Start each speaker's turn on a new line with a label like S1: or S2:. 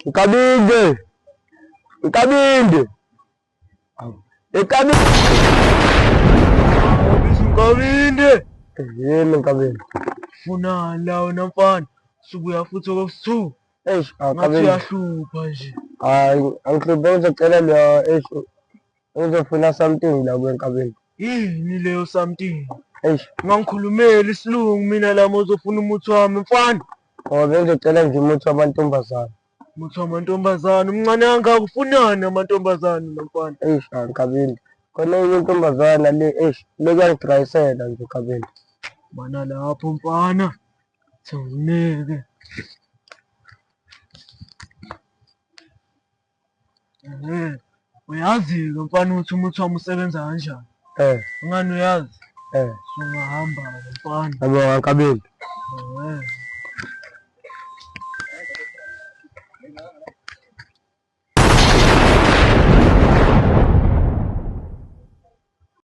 S1: Nkabinde. Nkabinde. Nkabinde. Yini Nkabinde?
S2: Funa lawo namfana. Subuya futhi okwesithu. Ngathi uyahlupha nje.
S1: Hayi, angihluphe ngizocela lo ngizofuna something la kweNkabinde.
S2: Yini leyo something? Ungangikhulumeli isilungu mina lami uzofuna umuthi wami mfana.
S1: Ngoba ngizocela nje umuthi wamantombazane.
S2: Umuthi wamantombazane umncane kangaka ufunani amantombazane mfana?
S1: Nkabinde. Khona enye intombazana le kuyangidrayisela nje Nkabinde.
S2: Mana lapho mfana. Thawuneke. Uyazi-ke mfana ukuthi umuthi wami usebenza kanjani? Ungani uyazi? Sungahamba mfana.
S1: Yabo Nkabinde.